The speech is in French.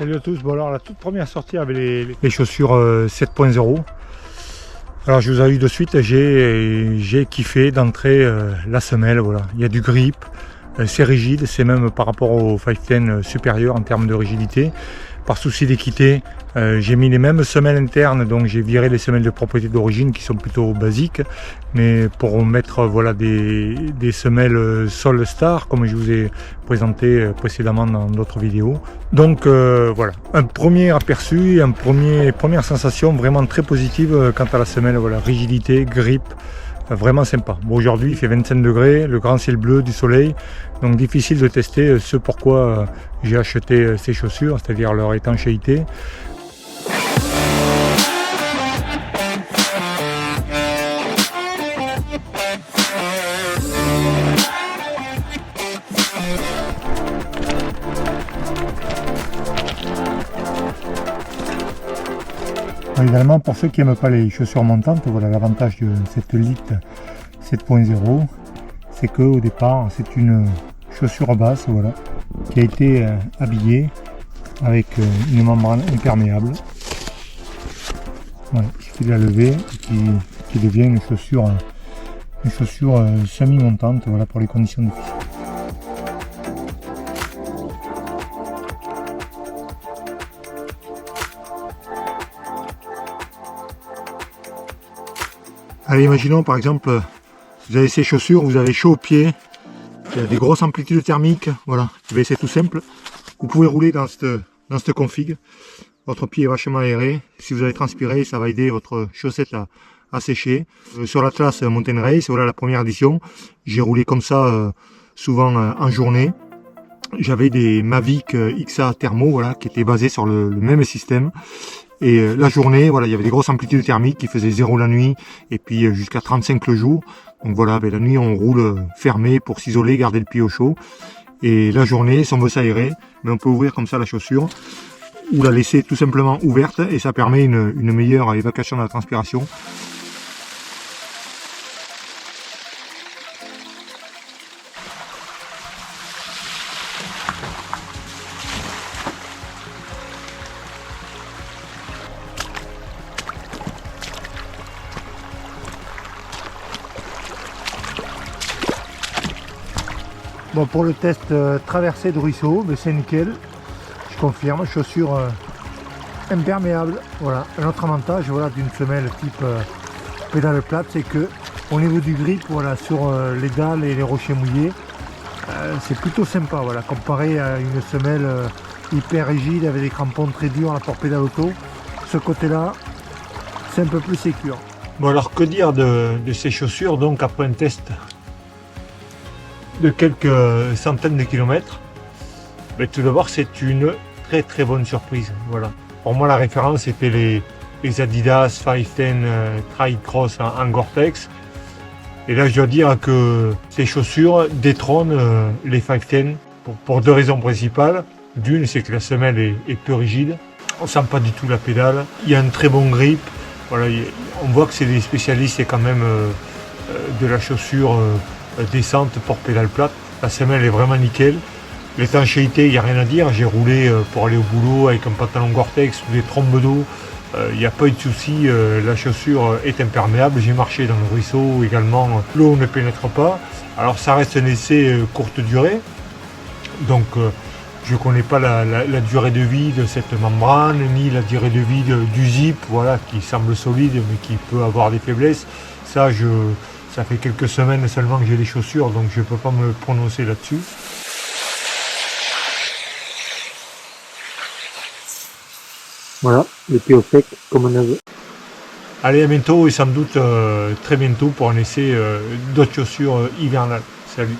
Salut à tous, bon alors la toute première sortie avec les chaussures 7.0. Alors je vous ai eu de suite, j'ai kiffé d'entrer la semelle, voilà. Il y a du grip, c'est rigide, c'est même par rapport au 510 supérieur en termes de rigidité. Par souci d'équité, j'ai mis les mêmes semelles internes, donc j'ai viré les semelles de propriété d'origine qui sont plutôt basiques, mais pour mettre voilà, des semelles Sol Star, comme je vous ai présenté précédemment dans d'autres vidéos. Donc voilà, un premier aperçu, première sensation vraiment très positive quant à la semelle, voilà, rigidité, grip. Vraiment sympa. Bon, aujourd'hui il fait 25 degrés, le grand ciel bleu, du soleil, donc difficile de tester ce pourquoi j'ai acheté ces chaussures, c'est-à-dire leur étanchéité. Également pour ceux qui n'aiment pas les chaussures montantes, voilà l'avantage de cette Elite 7.0, c'est qu'au départ c'est une chaussure basse, voilà, qui a été habillée avec une membrane imperméable. Voilà, il suffit de la lever et qui devient une chaussure semi-montante, voilà, pour les conditions difficiles. Allez, imaginons par exemple, vous avez ces chaussures, vous avez chaud aux pieds, il y a des grosses amplitudes thermiques, voilà, c'est tout simple. Vous pouvez rouler dans cette config, votre pied est vachement aéré, si vous avez transpiré, ça va aider votre chaussette à sécher. Sur l'Atlas Mountain Race, voilà la première édition, j'ai roulé comme ça souvent en journée. J'avais des Mavic XA Thermo, voilà, qui étaient basés sur le même système. Et la journée, voilà, il y avait des grosses amplitudes thermiques qui faisaient 0 la nuit et puis jusqu'à 35 le jour. Donc voilà, la nuit on roule fermé pour s'isoler, garder le pied au chaud. Et la journée, si on veut s'aérer, on peut ouvrir comme ça la chaussure ou la laisser tout simplement ouverte et ça permet une meilleure évacuation de la transpiration. Bon, pour le test traversée de ruisseau, c'est nickel, je confirme, chaussures imperméables. Voilà, un autre avantage, voilà, d'une semelle type pédale plate, c'est que au niveau du grip, voilà, sur les dalles et les rochers mouillés, c'est plutôt sympa, voilà, comparé à une semelle hyper rigide avec des crampons très durs à pour pédale auto. Ce côté-là, c'est un peu plus sécure. Bon, alors que dire de ces chaussures donc après un test de quelques centaines de kilomètres? Mais tout d'abord, c'est une très bonne surprise. Voilà. Pour moi, la référence c'était les Adidas 510 Tri Cross en Gore-Tex. Et là, je dois dire que ces chaussures détrônent les 510 pour deux raisons principales. D'une, c'est que la semelle est peu rigide. On sent pas du tout la pédale. Il y a un très bon grip. Voilà, on voit que c'est des spécialistes et quand même de la chaussure descente pour pédale plate. La semelle est vraiment nickel. L'étanchéité, il n'y a rien à dire. J'ai roulé pour aller au boulot avec un pantalon Gore-Tex ou des trompes d'eau. Il n'y a pas eu de souci. La chaussure est imperméable. J'ai marché dans le ruisseau également. L'eau ne pénètre pas. Alors ça reste un essai courte durée. Donc je ne connais pas la durée de vie de cette membrane, ni la durée de vie du zip, voilà, qui semble solide mais qui peut avoir des faiblesses. Ça fait quelques semaines seulement que j'ai les chaussures, donc je ne peux pas me prononcer là-dessus. Voilà, les pieds au sec comme on a vu. Allez, à bientôt et sans doute très bientôt pour un essai d'autres chaussures hivernales. Salut!